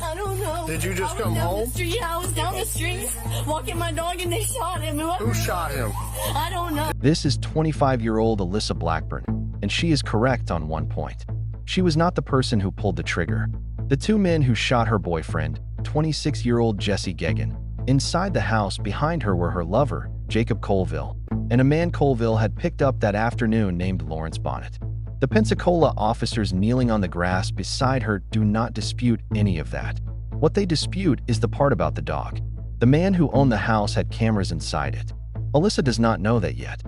I don't know. Did you just come home? Yeah, I was down the street walking my dog and they shot him. Who shot him? I don't know. This is 25-year-old Alyssa Blackburn, and she is correct on one point. She was not the person who pulled the trigger. The two men who shot her boyfriend, 26-year-old Jesse Gegan, inside the house behind her were her lover, Jacob Colville, and a man Colville had picked up that afternoon named Lawrence Bonnett. The Pensacola officers kneeling on the grass beside her do not dispute any of that. What they dispute is the part about the dog. The man who owned the house had cameras inside it. Alyssa does not know that yet.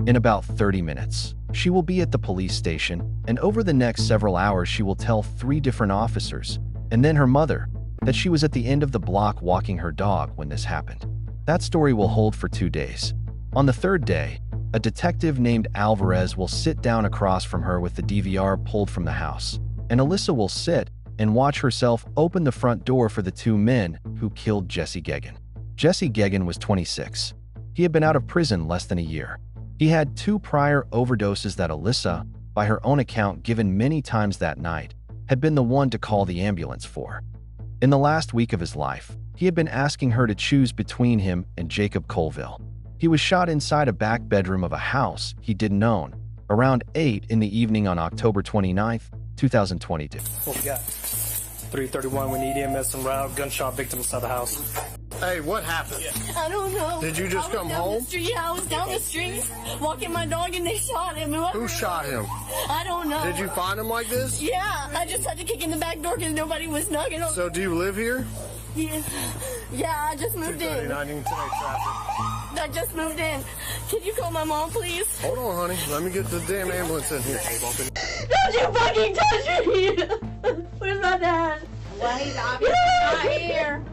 In about 30 minutes, she will be at the police station, and over the next several hours she will tell 3 different officers, and then her mother, that she was at the end of the block walking her dog when this happened. That story will hold for 2 days. On the 3rd day, a detective named Alvarez will sit down across from her with the DVR pulled from the house, and Alyssa will sit and watch herself open the front door for the 2 men who killed Jesse Gegan. Jesse Gegan was 26. He had been out of prison less than a year. He had 2 prior overdoses that Alyssa, by her own account given many times that night, had been the one to call the ambulance for. In the last week of his life, he had been asking her to choose between him and Jacob Colville. He was shot inside a back bedroom of a house he didn't own, around 8 in the evening on October 29, 2022. What we got? 331, we need EMS and route, gunshot victim inside the house. Hey, what happened? I don't know. Did you just come home? Yeah, I was down the street walking my dog and they shot him. Who shot him? I don't know. Did you find him like this? Yeah, I just had to kick in the back door because nobody was knocking on. So do you live here? Yeah, I just moved in. 239 today traffic. I just moved in. Can you call my mom, please? Hold on, honey. Let me get the damn ambulance in here. Don't you fucking touch me! Where's my dad? Well, he's obviously not here.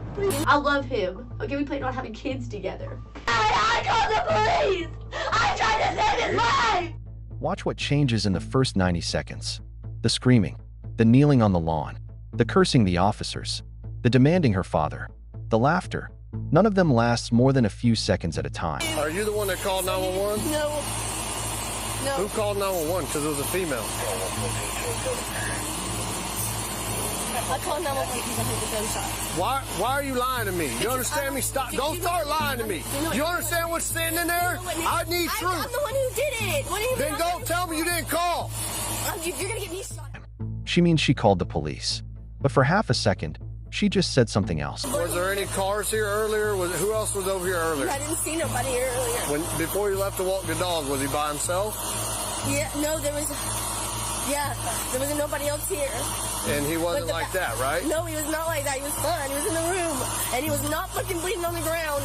I love him. Okay, we plan on having kids together. I called the police! I tried to save his life! Watch what changes in the first 90 seconds. The screaming, the kneeling on the lawn, the cursing the officers, the demanding her father, the laughter. None of them lasts more than a few seconds at a time. Are you the one that called 911? No. Who called 911? Because it was a female. I called 911 because I heard the gunshot. Why are you lying to me? You understand me? Stop. Don't start lying to me. You understand what's standing in there? I need truth. I'm the one who did it. Then don't tell me you didn't call. You're going to get me shot. She means she called the police. But for half a second, she just said something else. Was there any cars here earlier? Who else was over here earlier? I didn't see nobody here earlier. Before you left to walk the dog, was he by himself? Yeah, no, there was nobody else here. And he wasn't like that, right? No, he was not like that. He was fine. He was in the room. And he was not fucking bleeding on the ground.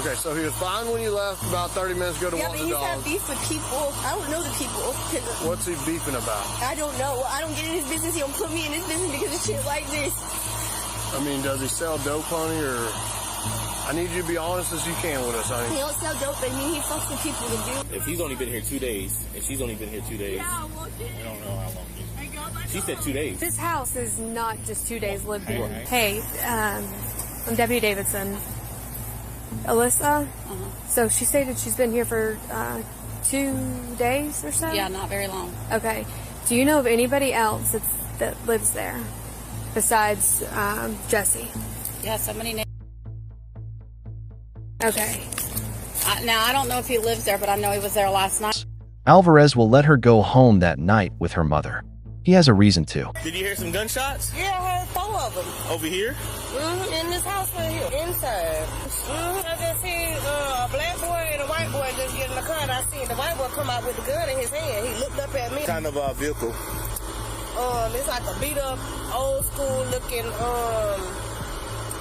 Okay, so he was fine when you left about 30 minutes ago to walk the dog. Yeah, but he's had beef with people. I don't know the people. What's he beefing about? I don't know. I don't get in his business. He don't put me in his business because of shit like this. I mean, does he sell dope, honey, or... I need you to be honest as you can with us, honey. He don't sell dope, but he fucks with people to do. If he's only been here 2 days, and she's only been here 2 days, Yeah, I don't know how long. She said 2 days. This house is not just 2 days lived in. Right. Hey, I'm Deputy Davidson. Alyssa? So she stated she's been here for 2 days or so? Yeah, not very long. Okay. Do you know of anybody else that lives there besides Jesse? Yeah, somebody named. Okay. Now, I don't know if he lives there, but I know he was there last night. Alvarez will let her go home that night with her mother. He has a reason to. Did you hear some gunshots? Yeah, I heard 4 of them. Over here? In this house right here. Inside. I just see a black boy and a white boy just get in the car, and I seen the white boy come out with the gun in his hand. He looked up at me. What kind of vehicle? It's like a beat up, old school looking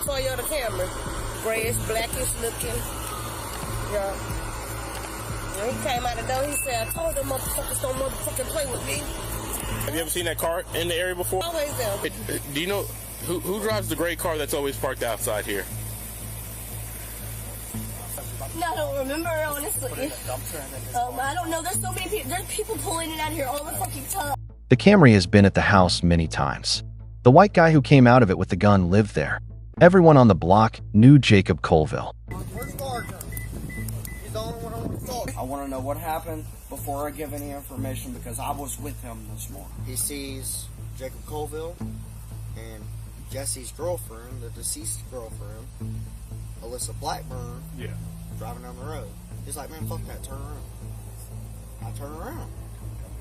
Toyota Camry. Grayish, blackish looking. Yeah. When he came out the door, he said, I told them motherfuckers don't motherfucking play with me. Have you ever seen that car in the area before? Always there. Do you know who drives the gray car that's always parked outside here? No, I don't remember, honestly. I don't know. There's so many people. There's people pulling it out here all the fucking time. The Camry has been at the house many times. The white guy who came out of it with the gun lived there. Everyone on the block knew Jacob Colville. I want to know what happened before I give any information because I was with him this morning. He sees Jacob Colville and Jesse's girlfriend, the deceased girlfriend, Alyssa Blackburn, driving down the road. He's like, man, fuck that, turn around. I turn around.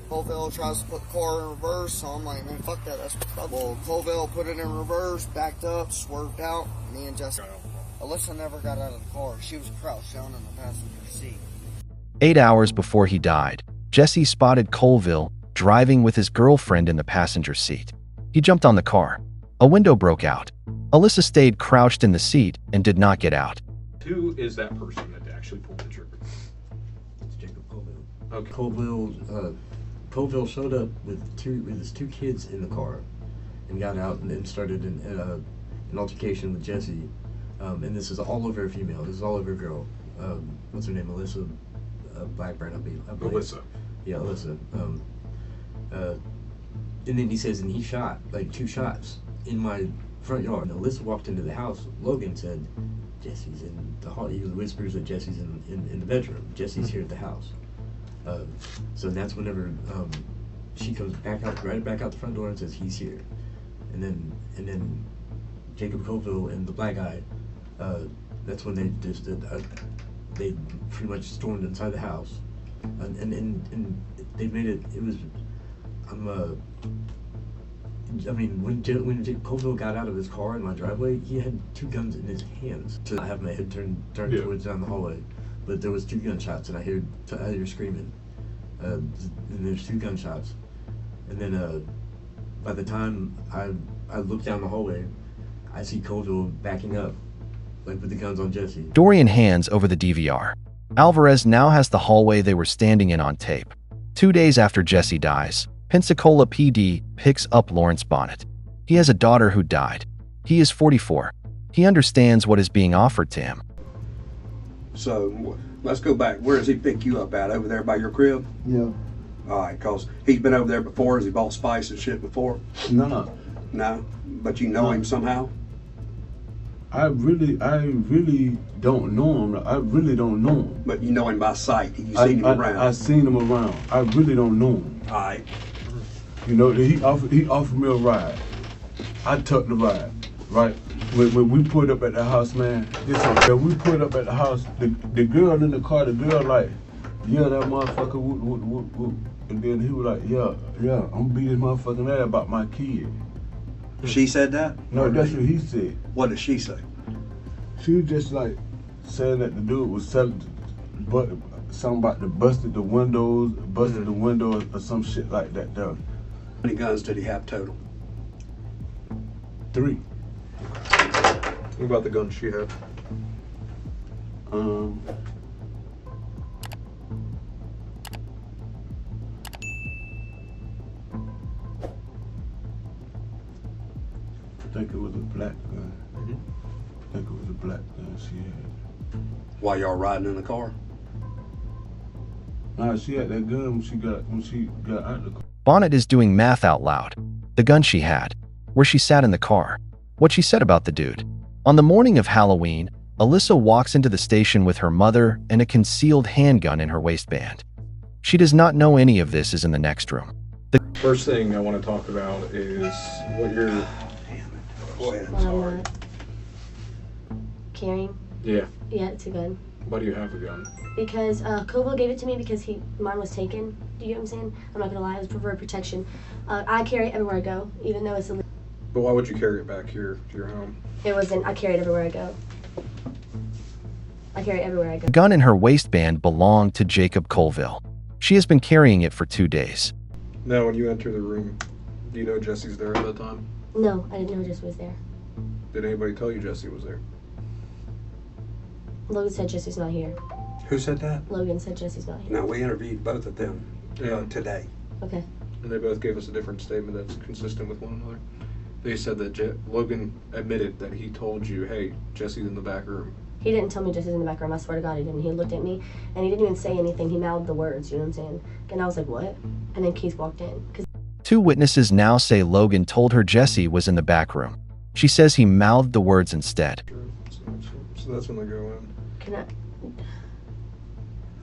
Colville tries to put the car in reverse, so I'm like, man, fuck that, that's trouble. Colville put it in reverse, backed up, swerved out. Me and Jesse. Alyssa never got out of the car. She was crouched down in the passenger seat. 8 hours before he died, Jesse spotted Colville driving with his girlfriend in the passenger seat. He jumped on the car. A window broke out. Alyssa stayed crouched in the seat and did not get out. Who is that person that actually pulled the trigger? It's Jacob Colville. Okay. Colville showed up with his two kids in the car and got out and then started an altercation with Jesse. And this is all over a female. This is all over a girl. What's her name? Alyssa Blackburn, I believe. Alyssa. Yeah, Alyssa. And then he says, and he shot like 2 shots in my front yard. And Alyssa walked into the house. Logan said, Jesse's in the hall. He whispers that Jesse's in the bedroom. Jesse's here at the house. So that's whenever she comes back out, right back out the front door and says he's here. And then Jacob Colville and the black guy, that's when they just they pretty much stormed inside the house, and they made it. It was I mean, when Jacob Colville got out of his car in my driveway, he had 2 guns in his hands. So I have my head turned towards down the hallway, but there was 2 gunshots, and I hear screaming, and there's 2 gunshots, and then by the time I look down the hallway, I see Colville backing up, like with the guns on Jesse. Dorian hands over the DVR. Alvarez now has the hallway they were standing in on tape. 2 days after Jesse dies, Pensacola PD picks up Lawrence Bonnett. He has a daughter who died. He is 44. He understands what is being offered to him. So, let's go back. Where does he pick you up at? Over there by your crib? Yeah. All right, because he's been over there before. Has he bought spice and shit before? No. No? But you know him somehow? I really don't know him. I really don't know him. But you know him by sight. You've seen him around. I've seen him around. I really don't know him. All right. You know, he offered me a ride. I took the ride, right? When we pulled up at the house, man, when we pulled up at the house, the girl in the car, the girl like, yeah, that motherfucker, whoop. And then he was like, yeah, I'm beating motherfucking ass about my kid. She said that? No, that's what he said. What did she say? She was just like saying that the dude was selling, but something about the busted the windows or some shit like that though. How many guns did he have total? 3. What about the gun she had? I think it was a black gun. I think it was a black gun she had. While y'all riding in the car? Nah, she had that gun when she got out of the car. Bonnett is doing math out loud. The gun she had, where she sat in the car, what she said about the dude. On the morning of Halloween, Alyssa walks into the station with her mother and a concealed handgun in her waistband. She does not know any of this is in the next room. The first thing I want to talk about is what you're... Go ahead. Sorry. Carrying? Yeah. Yeah, it's a gun. Why do you have a gun? Because Colville gave it to me because mine was taken. Do you get what I'm saying? I'm not gonna lie, it was for protection. I carry it everywhere I go, even though it's illegal. But why would you carry it back here to your home? I carry it everywhere I go. I carry it everywhere I go. The gun in her waistband belonged to Jacob Colville. She has been carrying it for 2 days. Now, when you enter the room, do you know Jesse's there at that time? No, I didn't know Jesse was there. Did anybody tell you Jesse was there? Logan said Jesse's not here. Who said that? Logan said Jesse's not here. No, we interviewed both of them today. Okay. And they both gave us a different statement that's consistent with one another. They said that Logan admitted that he told you, hey, Jesse's in the back room. He didn't tell me Jesse's in the back room. I swear to God he didn't. He looked at me and he didn't even say anything. He mouthed the words, you know what I'm saying? And I was like, what? And then Keith walked in. 2 witnesses now say Logan told her Jesse was in the back room. She says he mouthed the words instead. So that's when they go in. Can I?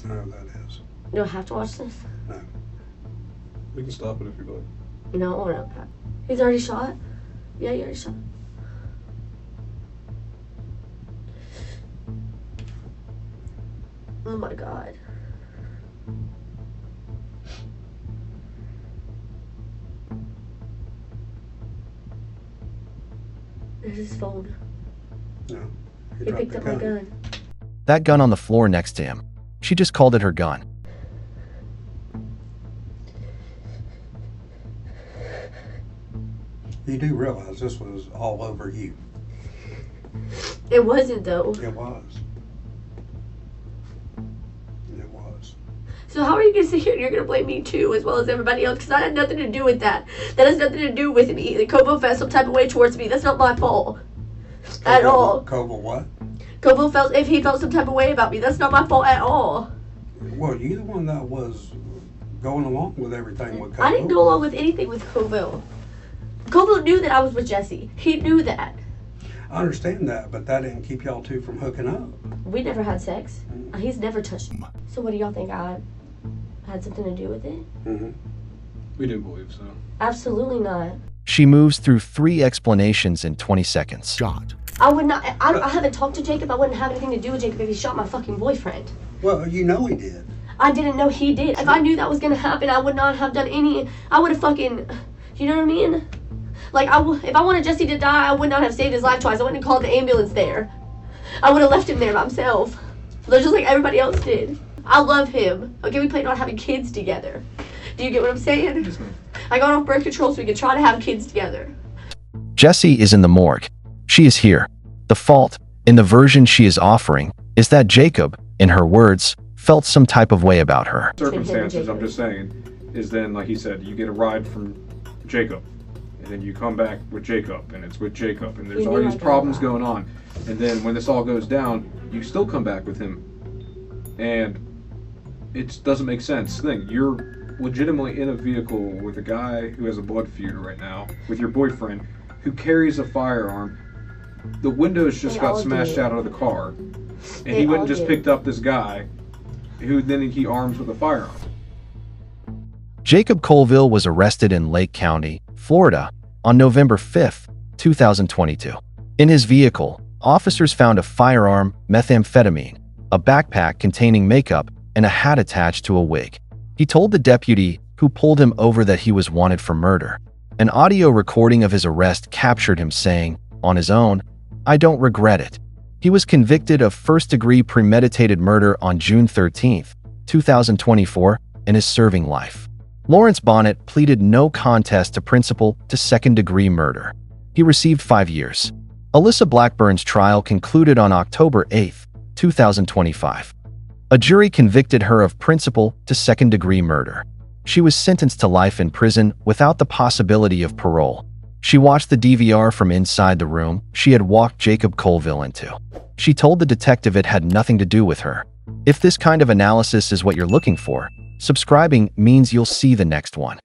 No, that is. Do I have to watch this? No. We can stop it if you'd like. No. He's already shot? Yeah, he already shot. Oh my God. There's his phone. No. He picked up my gun. That gun on the floor next to him. She just called it her gun. You do realize this was all over you. It wasn't though. It was. It was. So how are you going to sit here and you're going to blame me too, as well as everybody else? Because I had nothing to do with that. That has nothing to do with me. The Colville felt some type of way towards me. That's not my fault. At all. Colville what? Colville felt, if he felt some type of way about me, that's not my fault at all. Well, you're the one that was going along with everything with Colville. I didn't go along with anything with Colville. Colville knew that I was with Jesse. He knew that. I understand that, but that didn't keep y'all two from hooking up. We never had sex. He's never touched me. So what do y'all think? I had something to do with it? Mm-hmm. We do believe so. Absolutely not. She moves through 3 explanations in 20 seconds. Shot. I would not. I haven't talked to Jacob. I wouldn't have anything to do with Jacob if he shot my fucking boyfriend. Well, you know he did. I didn't know he did. If I knew that was gonna happen, I would not have done any. I would have fucking. You know what I mean? Like, if I wanted Jesse to die, I would not have saved his life twice. I wouldn't have called the ambulance there. I would have left him there by himself. Just like everybody else did. I love him. Okay, we planned on having kids together. Do you get what I'm saying? Yes, ma'am. I got off birth control so we could try to have kids together. Jesse is in the morgue. She is here. The fault, in the version she is offering, is that Jacob, in her words, felt some type of way about her. Circumstances, I'm just saying, is then, like he said, you get a ride from Jacob. And then you come back with Jacob, and it's with Jacob, and there's all these problems going on. And then when this all goes down, you still come back with him. And it doesn't make sense. You're legitimately in a vehicle with a guy who has a blood feud right now, with your boyfriend, who carries a firearm. The windows just got smashed out of the car. And he went and just picked up this guy, who then he arms with a firearm. Jacob Colville was arrested in Lake County, Florida, on November 5, 2022. In his vehicle, officers found a firearm, methamphetamine, a backpack containing makeup, and a hat attached to a wig. He told the deputy who pulled him over that he was wanted for murder. An audio recording of his arrest captured him saying, on his own, "I don't regret it." He was convicted of first-degree premeditated murder on June 13, 2024, and is serving life. Lawrence Bonnett pleaded no contest to principal to second-degree murder. He received 5 years. Alyssa Blackburn's trial concluded on October 8, 2025. A jury convicted her of principal to second-degree murder. She was sentenced to life in prison without the possibility of parole. She watched the DVR from inside the room she had walked Jacob Colville into. She told the detective it had nothing to do with her. If this kind of analysis is what you're looking for, subscribing means you'll see the next one.